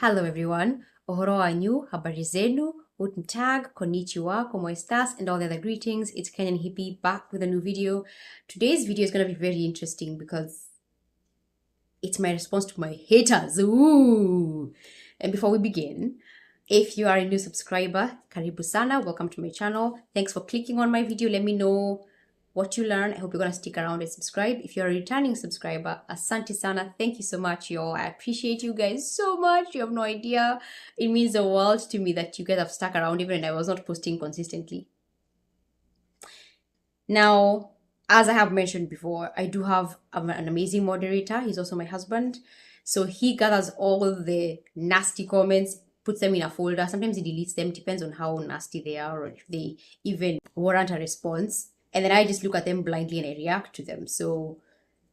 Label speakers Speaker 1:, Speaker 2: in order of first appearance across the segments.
Speaker 1: Hello everyone, ohoro wanyu, habari zenu, guten tag, konnichiwa, como estas, and all the other greetings. It's Kenyan Hippie back with a new video. Today's video is going to be very interesting because it's my response to my haters. Ooh! And before we begin, if you are a new subscriber, karibu sana, welcome to my channel. Thanks for clicking on my video. Let me know what you learn. I hope you're going to stick around and subscribe. If you're a returning subscriber, asante sana. Thank you so much, y'all. I appreciate you guys so much. You have no idea. It means the world to me that you guys have stuck around even when I was not posting consistently. Now, as I have mentioned before, I do have an amazing moderator. He's also my husband. So he gathers all the nasty comments, puts them in a folder. Sometimes he deletes them, depends on how nasty they are or if they even warrant a response. And then I just look at them blindly and I react to them. So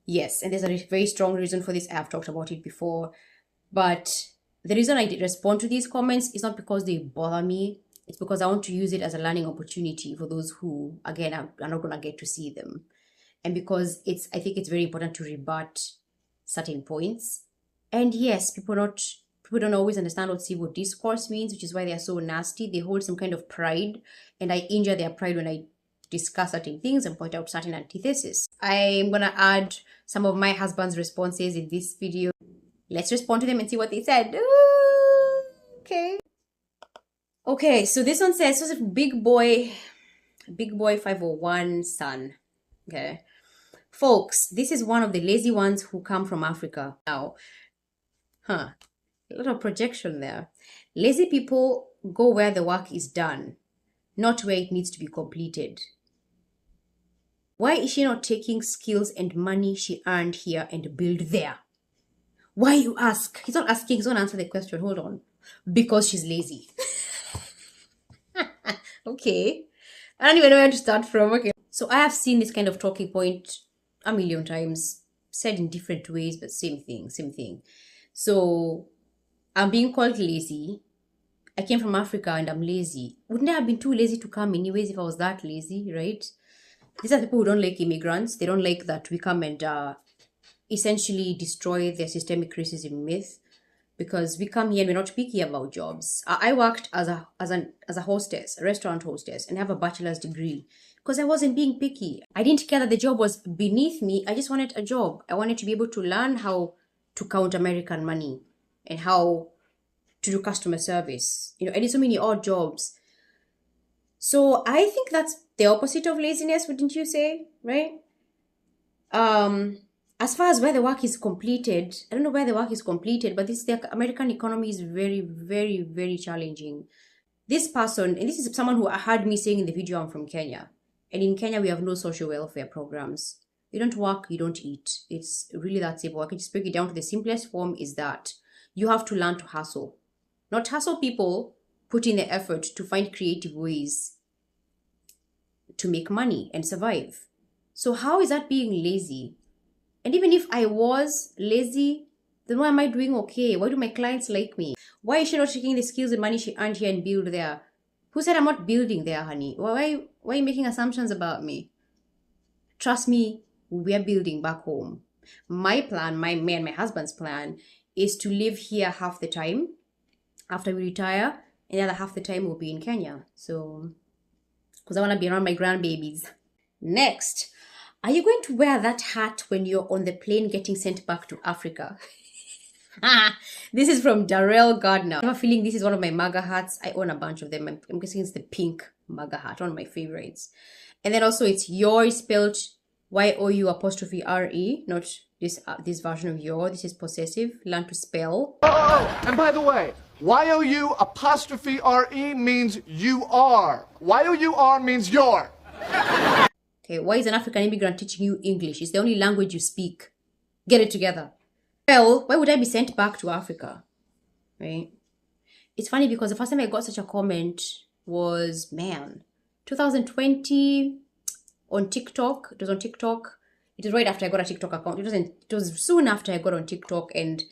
Speaker 1: yes, and there's a very strong reason for this. I have talked about it before. But the reason I respond to these comments is not because they bother me. It's because I want to use it as a learning opportunity for those who, again, are not going to get to see them. And because I think it's very important to rebut certain points. And yes, people don't always understand what civil discourse means, which is why they are so nasty. They hold some kind of pride, and I injure their pride when I discuss certain things and point out certain antitheses. I'm gonna add some of my husband's responses in this video. Let's respond to them and see what they said. Ooh, okay, so this one says, so big boy 501 son. Okay, folks, this is one of the lazy ones who come from Africa. Now, a lot of projection there. Lazy people go where the work is done, not where it needs to be completed. Why is she not taking skills and money she earned here and build there? Why, you ask? He's not asking, he's going to answer the question. Hold on. Because she's lazy. Okay. I don't even know where to start from. Okay. So I have seen this kind of talking point a million times, said in different ways, but same thing. So I'm being called lazy. I came from Africa and I'm lazy. Wouldn't I have been too lazy to come anyways if I was that lazy, right? These are people who don't like immigrants. They don't like that we come and essentially destroy their systemic racism myth, because we come here and we're not picky about jobs. I worked as a hostess, a restaurant hostess, and have a bachelor's degree because I wasn't being picky. I didn't care that the job was beneath me. I just wanted a job. I wanted to be able to learn how to count American money and how to do customer service. I did so many odd jobs. So I think that's the opposite of laziness, wouldn't you say, right? As far as where the work is completed, I don't know where the work is completed, but the American economy is very, very, very challenging. This person, and this is someone who heard me saying in the video, I'm from Kenya. And in Kenya, we have no social welfare programs. You don't work, you don't eat. It's really that simple. I can just break it down to the simplest form is that you have to learn to hustle. Not hustle people, put in the effort to find creative ways to make money and survive. So how is that being lazy? And even if I was lazy, then why am I doing okay? Why do my clients like me? Why is she not taking the skills and money she earned here and build there? Who said I'm not building there, honey? Why are you making assumptions about me? Trust me, we're building back home. My plan, me and my husband's plan, is to live here half the time after we retire, and the other half the time will be in Kenya. So, because I want to be around my grandbabies. Next, are you going to wear that hat when you're on the plane getting sent back to Africa? This is from Darrell Gardner. I have a feeling this is one of my MAGA hats. I own a bunch of them. I'm guessing it's the pink MAGA hat, one of my favorites. And then also it's your spelled YOU''RE, not this version of your. This is possessive. Learn to spell.
Speaker 2: Oh, and by the way, YOU''RE means you are. YOUR means your.
Speaker 1: Okay, why is an African immigrant teaching you English? It's the only language you speak. Get it together. Well, why would I be sent back to Africa? Right? It's funny because the first time I got such a comment was, 2020 on TikTok. It was on TikTok. It was right after I got a TikTok account. It was soon after I got on TikTok, and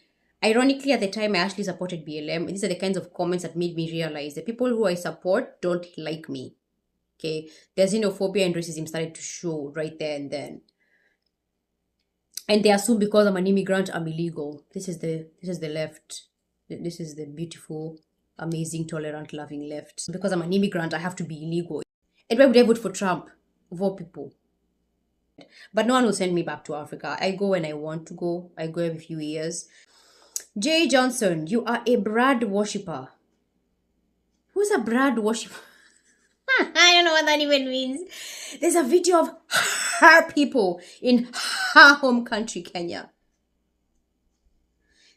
Speaker 1: ironically at the time I actually supported BLM. These are the kinds of comments that made me realize that people who I support don't like me. Okay, their xenophobia and racism started to show right there and then. And they assume because I'm an immigrant, I'm illegal. This is the left. This is the beautiful, amazing, tolerant, loving left. Because I'm an immigrant, I have to be illegal. And why would I vote for Trump, of all people? But no one will send me back to Africa. I go when I want to go. I go every few years. Jay Johnson, you are a Brad worshipper. Who's a Brad worshipper? I don't know what that even means. There's a video of her people in her home country, Kenya.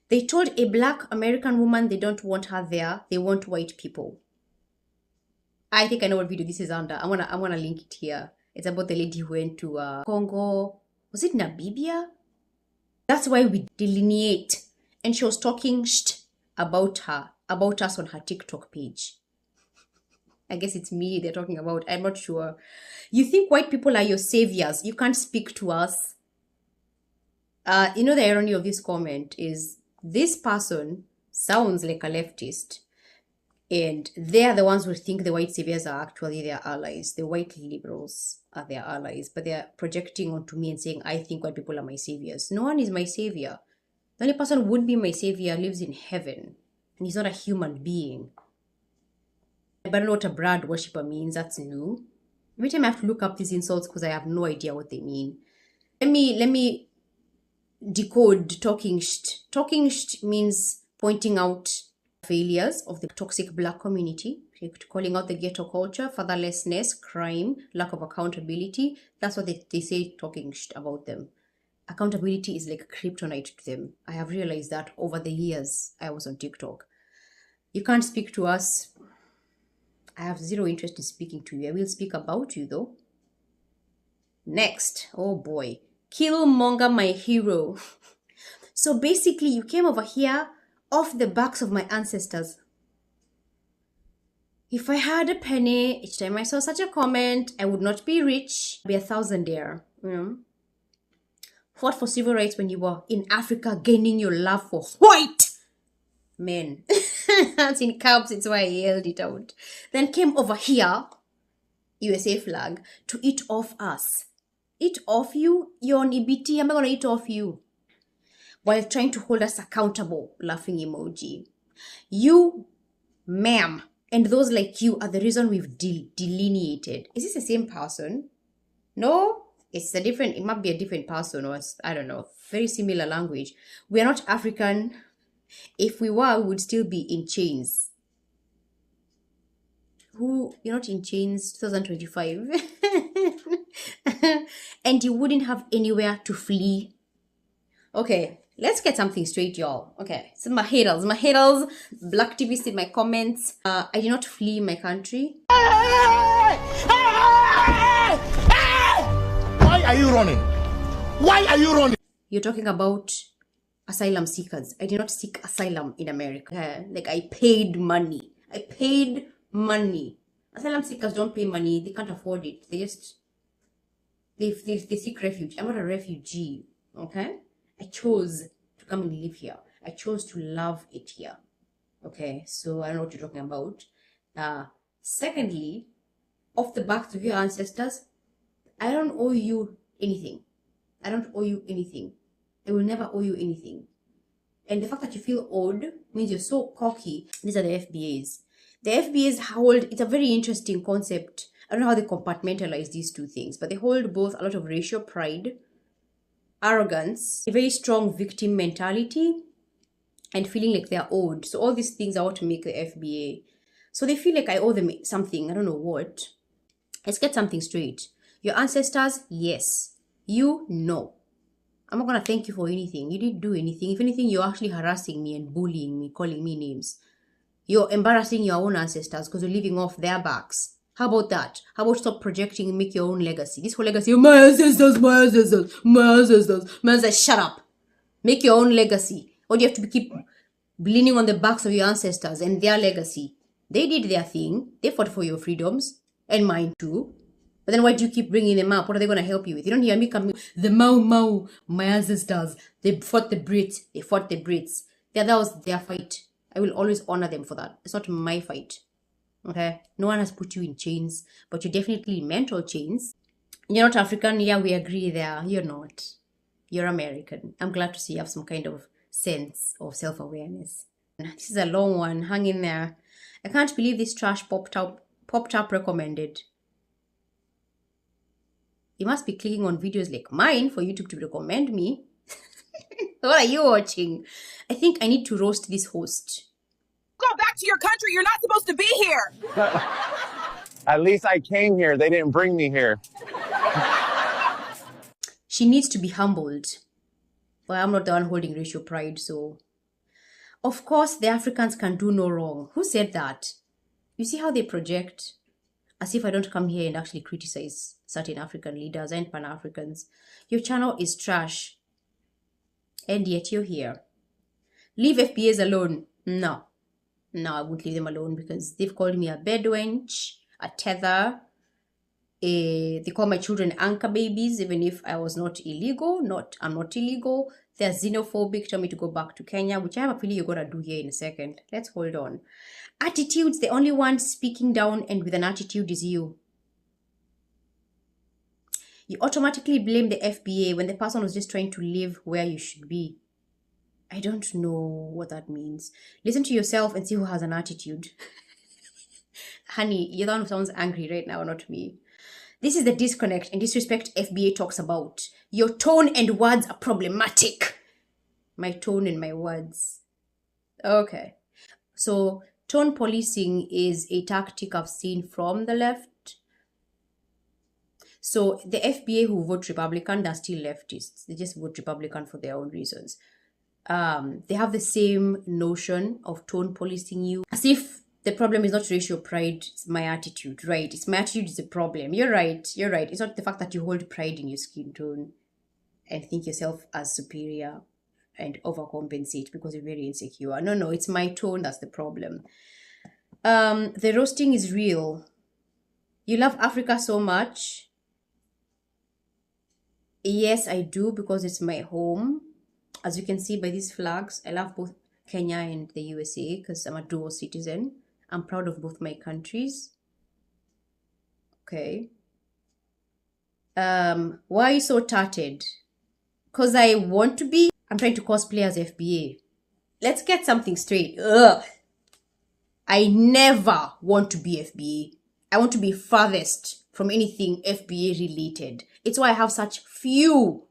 Speaker 1: They told a black American woman they don't want her there. They want white people. I think I know what video this is under. I'm gonna link it here. It's about the lady who went to Congo. Was it Namibia? That's why we delineate. And she was talking about us on her TikTok page. I guess it's me they're talking about. I'm not sure. You think white people are your saviors. You can't speak to us. You know, the irony of this comment is this person sounds like a leftist. And they're the ones who think the white saviors are actually their allies. The white liberals are their allies. But they're projecting onto me and saying, I think white people are my saviors. No one is my savior. The only person who would be my savior lives in heaven. And he's not a human being. But I don't know what a Brad worshipper means. That's new. Every time I have to look up these insults because I have no idea what they mean. Let me decode talking shit. Talking shit means pointing out failures of the toxic black community, calling out the ghetto culture, fatherlessness, crime, lack of accountability. That's what they say talking shit about them. Accountability is like kryptonite to them. I have realized that over the years I was on TikTok. You can't speak to us. I have zero interest in speaking to you. I will speak about you though. Next, oh boy, Killmonger, my hero. So basically you came over here off the backs of my ancestors. If I had a penny, each time I saw such a comment, I would not be rich, I'd be a thousandaire. Fought for civil rights when you were in Africa, gaining your love for white men. That's in caps, it's why I yelled it out. Then came over here, USA flag, to eat off us. Eat off you? You're on EBT, I'm not gonna eat off you. While trying to hold us accountable, laughing emoji. You, ma'am, and those like you are the reason we've delineated. Is this the same person? No? It might be a different person, or I don't know, very similar language. We are not African. If we were, we would still be in chains. You're not in chains, 2025. And you wouldn't have anywhere to flee. Okay, let's get something straight, y'all. Okay, so my haters, black activists in my comments. I did not flee my country.
Speaker 2: Why are you running? Why are you running?
Speaker 1: You're talking about asylum seekers. I did not seek asylum in America. Like I paid money. Asylum seekers don't pay money. They can't afford it. They seek refuge. I'm not a refugee. Okay? I chose to come and live here. I chose to love it here. Okay? So I don't know what you're talking about. Secondly, off the backs of your ancestors, I don't owe you anything. I will never owe you anything. And the fact that you feel owed means you're so cocky. These are the FBAs. The FBAs hold, it's a very interesting concept. I don't know how they compartmentalize these two things, but they hold both a lot of racial pride, arrogance, a very strong victim mentality, and feeling like they're owed. So all these things are what make the FBA. So they feel like I owe them something. I don't know what. Let's get something straight. Your ancestors, yes. You, no. I'm not going to thank you for anything. You didn't do anything. If anything, you're actually harassing me and bullying me, calling me names. You're embarrassing your own ancestors because you're living off their backs. How about that? How about stop projecting and make your own legacy? This whole legacy, my ancestors. Shut up. Make your own legacy. Or do you have to keep leaning on the backs of your ancestors and their legacy? They did their thing. They fought for your freedoms. And mine too. But then why do you keep bringing them up? What are they going to help you with? You don't hear me coming. The Mau, my ancestors. They fought the Brits. That was their fight. I will always honor them for that. It's not my fight. Okay? No one has put you in chains. But you're definitely in mental chains. You're not African. Yeah, we agree there. You're not. You're American. I'm glad to see you have some kind of sense of self-awareness. This is a long one. Hang in there. I can't believe this trash popped up recommended. You must be clicking on videos like mine for YouTube to recommend me. What are you watching? I think I need to roast this host.
Speaker 3: Go back to your country. You're not supposed to be here.
Speaker 4: At least I came here. They didn't bring me here.
Speaker 1: She needs to be humbled. Well, I'm not the one holding racial pride, so... Of course, the Africans can do no wrong. Who said that? You see how they project? As if I don't come here and actually criticize certain African leaders and Pan-Africans. Your channel is trash. And yet you're here. Leave FBAs alone. No, I won't leave them alone because they've called me a bedwench, a tether. They call my children anchor babies, even if I was not illegal. I'm not illegal. They're xenophobic, tell me to go back to Kenya, which I have a feeling you're going to do here in a second. Let's hold on. Attitudes, the only one speaking down and with an attitude is you. You automatically blame the FBA when the person was just trying to live where you should be. I don't know what that means. Listen to yourself and see who has an attitude. Honey, you're the one who sounds angry right now, not me. This is the disconnect and disrespect FBA talks about. Your tone and words are problematic. My tone and my words. Okay. So, tone policing is a tactic I've seen from the left. So, the FBA who vote Republican, they're still leftists. They just vote Republican for their own reasons. They have the same notion of tone policing you. As if the problem is not racial pride, it's my attitude, right? It's my attitude is the problem. You're right. It's not the fact that you hold pride in your skin tone and think yourself as superior and overcompensate because you're very insecure. No, it's my tone that's the problem. The roasting is real. You love Africa so much. Yes, I do, because it's my home. As you can see by these flags, I love both Kenya and the USA because I'm a dual citizen. I'm proud of both my countries. Okay. Why are you so tatted? Because I want to be. I'm trying to cosplay as FBA. Let's get something straight. Ugh. I never want to be FBA. I want to be farthest from anything FBA related. It's why I have such few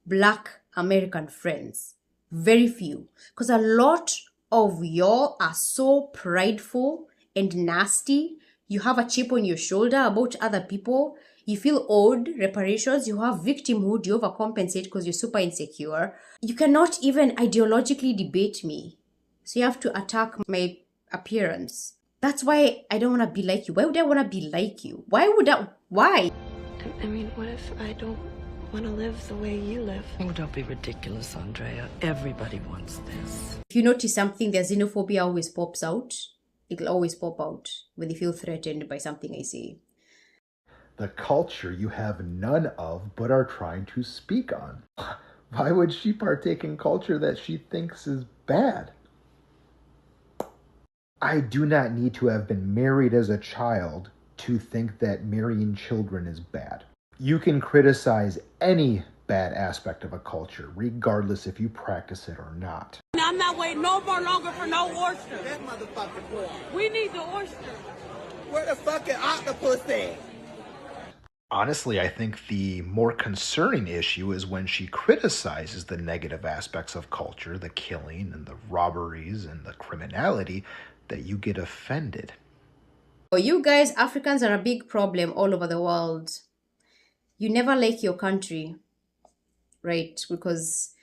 Speaker 1: Black American friends. Very few. Because a lot of y'all are so prideful and nasty. You have a chip on your shoulder about other people. You feel owed reparations. You have victimhood. You overcompensate because you're super insecure. You cannot even ideologically debate me. So you have to attack my appearance. That's why I don't want to be like you. Why would I want to be like you? Why?
Speaker 5: I mean, what if I don't want to live the way you live?
Speaker 6: Oh, don't be ridiculous, Andrea. Everybody wants this.
Speaker 1: If you notice something, their xenophobia always pops out. It'll always pop out when they feel threatened by something I say.
Speaker 7: The culture you have none of but are trying to speak on. Why would she partake in culture that she thinks is bad? I do not need to have been married as a child to think that marrying children is bad. You can criticize any bad aspect of a culture, regardless if you practice it or not.
Speaker 3: I'm not waiting no more longer for no oyster. That motherfucker boy. We need the oyster. Where the fucking octopus at?
Speaker 7: Honestly, I think the more concerning issue is when she criticizes the negative aspects of culture, the killing and the robberies and the criminality, that you get offended.
Speaker 1: For you guys, Africans are a big problem all over the world. You never like your country, right? Because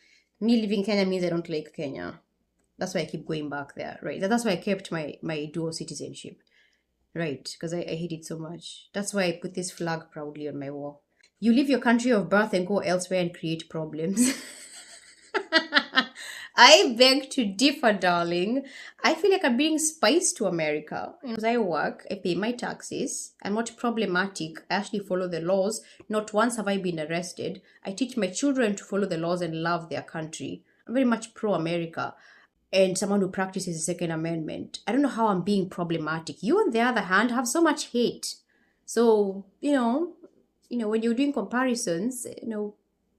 Speaker 1: me living in Kenya means I don't like Kenya. That's why I keep going back there, right? That's why I kept my dual citizenship, right? Because I hate it so much. That's why I put this flag proudly on my wall. You leave your country of birth and go elsewhere and create problems. I beg to differ, darling. I feel like I'm bringing spice to America. As I work, I pay my taxes. I'm not problematic. I actually follow the laws. Not once have I been arrested. I teach my children to follow the laws and love their country. I'm very much pro-America and someone who practices the Second Amendment. I don't know how I'm being problematic. You, on the other hand, have so much hate. So, when you're doing comparisons,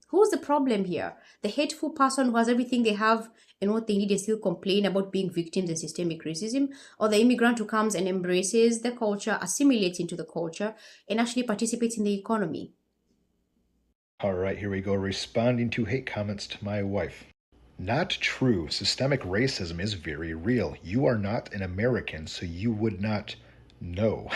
Speaker 1: Who's the problem here? The hateful person who has everything they have and what they need and still complain about being victims of systemic racism, or the immigrant who comes and embraces the culture, assimilates into the culture, and actually participates in the economy?
Speaker 7: All right, here we go. Responding to hate comments to my wife. Not true. Systemic racism is very real. You are not an American, so you would not know.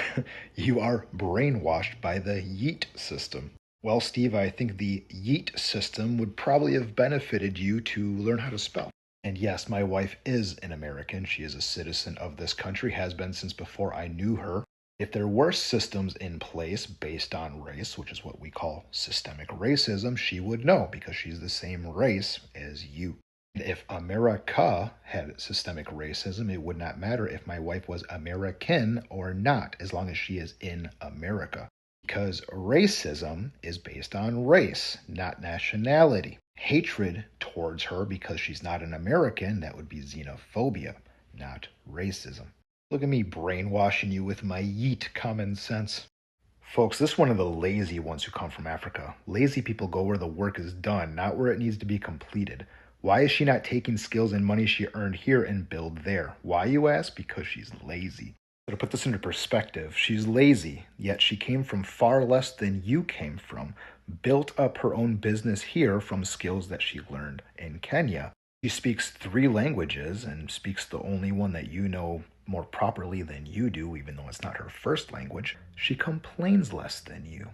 Speaker 7: You are brainwashed by the yeet system. Well, Steve, I think the yeet system would probably have benefited you to learn how to spell. And yes, my wife is an American. She is a citizen of this country, has been since before I knew her. If there were systems in place based on race, which is what we call systemic racism, she would know because she's the same race as you. And if America had systemic racism, it would not matter if my wife was American or not, as long as she is in America. Because racism is based on race, not nationality. Hatred towards her because she's not an American, that would be xenophobia, not racism. Look at me brainwashing you with my yeet common sense. Folks, this is one of the lazy ones who come from Africa. Lazy people go where the work is done, not where it needs to be completed. Why is she not taking skills and money she earned here and build there? Why, you ask? Because she's lazy. So to put this into perspective, she's lazy, yet she came from far less than you came from, built up her own business here from skills that she learned in Kenya. She speaks 3 languages and speaks the only one that you know more properly than you do, even though it's not her first language. She complains less than you.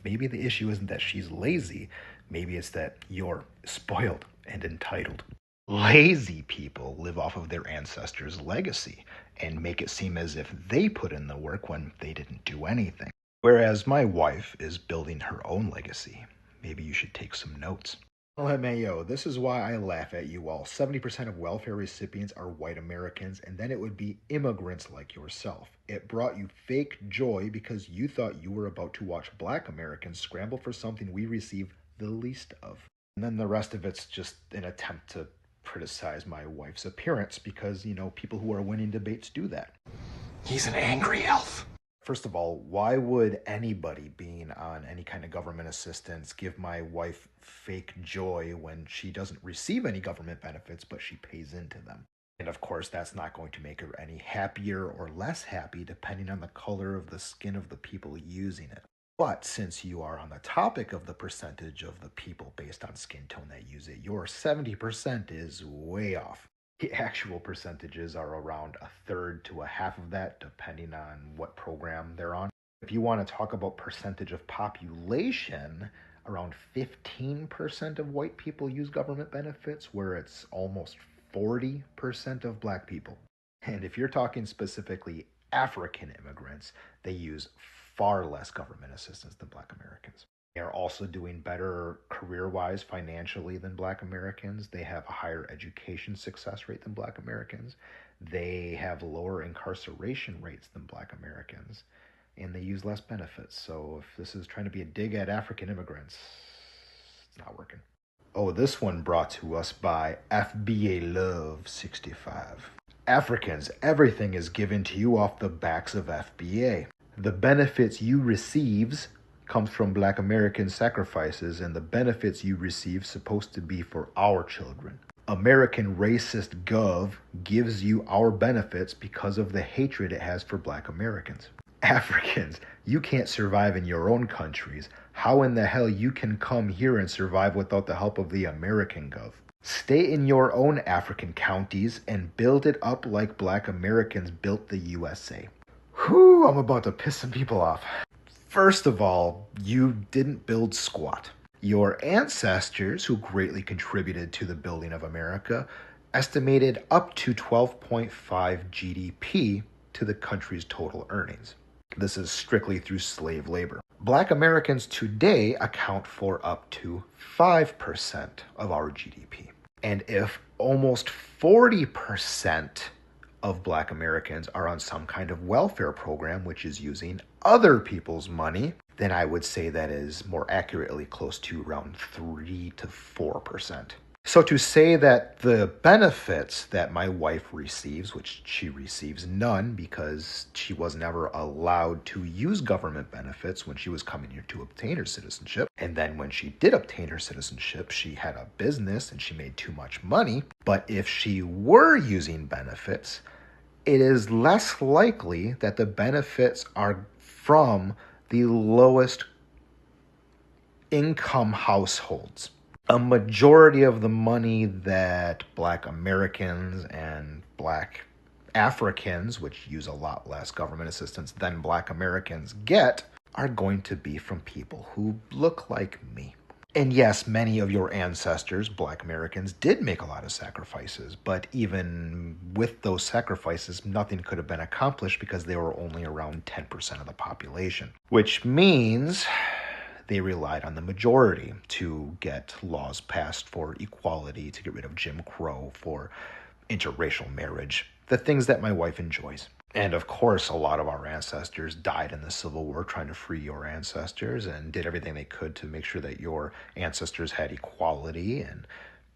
Speaker 7: Maybe the issue isn't that she's lazy. Maybe it's that you're spoiled and entitled. Lazy people live off of their ancestors' legacy and make it seem as if they put in the work when they didn't do anything. Whereas my wife is building her own legacy. Maybe you should take some notes. LMAO, this is why I laugh at you all. 70% of welfare recipients are white Americans, and then it would be immigrants like yourself. It brought you fake joy because you thought you were about to watch black Americans scramble for something we receive the least of. And then the rest of it's just an attempt to criticize my wife's appearance because, people who are winning debates do that.
Speaker 2: He's an angry elf.
Speaker 7: First of all, why would anybody being on any kind of government assistance give my wife fake joy when she doesn't receive any government benefits, but she pays into them? And of course, that's not going to make her any happier or less happy depending on the color of the skin of the people using it. But since you are on the topic of the percentage of the people based on skin tone that use it, your 70% is way off. The actual percentages are around 1/3 to 1/2 of that, depending on what program they're on. If you want to talk about percentage of population, around 15% of white people use government benefits, where it's almost 40% of black people. And if you're talking specifically African immigrants, they use far less government assistance than black Americans. They are also doing better career-wise financially than black Americans. They have a higher education success rate than black Americans. They have lower incarceration rates than black Americans. And they use less benefits. So if this is trying to be a dig at African immigrants, it's not working. Oh, this one brought to us by FBA Love 65. Africans, everything is given to you off the backs of FBA. The benefits you receives comes from black American sacrifices, and the benefits you receive supposed to be for our children. American racist gov gives you our benefits because of the hatred it has for black Americans. Africans, you can't survive in your own countries. How in the hell you can come here and survive without the help of the American gov? Stay in your own African counties and build it up like black Americans built the USA. Whew, I'm about to piss some people off. First of all, you didn't build squat. Your ancestors, who greatly contributed to the building of America, estimated up to 12.5 GDP to the country's total earnings. This is strictly through slave labor. Black Americans today account for up to 5% of our GDP. And if almost 40% of black Americans are on some kind of welfare program, which is using other people's money, then I would say that is more accurately close to around 3 to 4%. So to say that the benefits that my wife receives, which she receives none because she was never allowed to use government benefits when she was coming here to obtain her citizenship, and then when she did obtain her citizenship, she had a business and she made too much money. But if she were using benefits, it is less likely that the benefits are from the lowest income households. A majority of the money that Black Americans and Black Africans, which use a lot less government assistance than Black Americans, get are going to be from people who look like me. And yes, many of your ancestors, Black Americans, did make a lot of sacrifices, but even with those sacrifices, nothing could have been accomplished because they were only around 10% of the population, which means they relied on the majority to get laws passed for equality, to get rid of Jim Crow, for interracial marriage, the things that my wife enjoys. And of course, a lot of our ancestors died in the Civil War trying to free your ancestors and did everything they could to make sure that your ancestors had equality and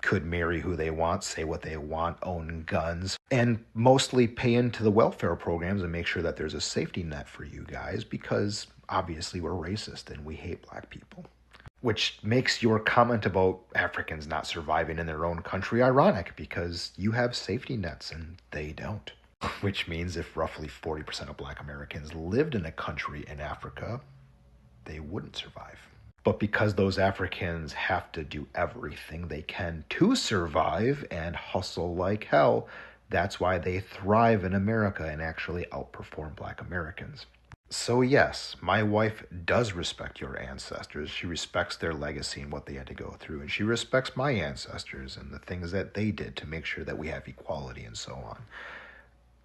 Speaker 7: could marry who they want, say what they want, own guns, and mostly pay into the welfare programs and make sure that there's a safety net for you guys because obviously we're racist and we hate Black people. Which makes your comment about Africans not surviving in their own country ironic because you have safety nets and they don't. Which means if roughly 40% of Black Americans lived in a country in Africa, they wouldn't survive. But because those Africans have to do everything they can to survive and hustle like hell, that's why they thrive in America and actually outperform Black Americans. So yes, my wife does respect your ancestors. She respects their legacy and what they had to go through. And she respects my ancestors and the things that they did to make sure that we have equality and so on.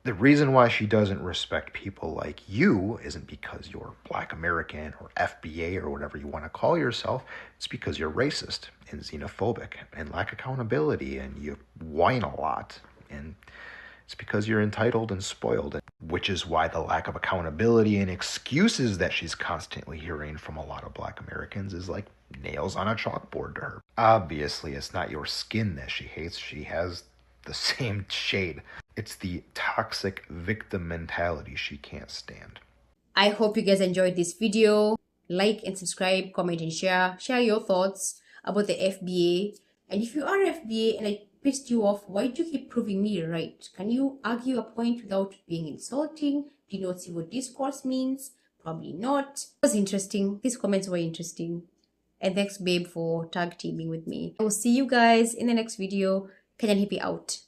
Speaker 7: The reason why she doesn't respect people like you isn't because you're Black American or FBA or whatever you want to call yourself. It's because you're racist and xenophobic and lack accountability and you whine a lot. And it's because you're entitled and spoiled, which is why the lack of accountability and excuses that she's constantly hearing from a lot of Black Americans is like nails on a chalkboard to her. Obviously, it's not your skin that she hates. She has the same shade. It's the toxic victim mentality she can't stand.
Speaker 1: I hope you guys enjoyed this video. Like and subscribe, comment and share. Share your thoughts about the FBA. And if you are FBA and I pissed you off, why do you keep proving me right? Can you argue a point without being insulting? Do you not see what discourse means? Probably not. It was interesting. These comments were interesting. And thanks, babe, for tag teaming with me. I will see you guys in the next video. Kenyan Hippie out.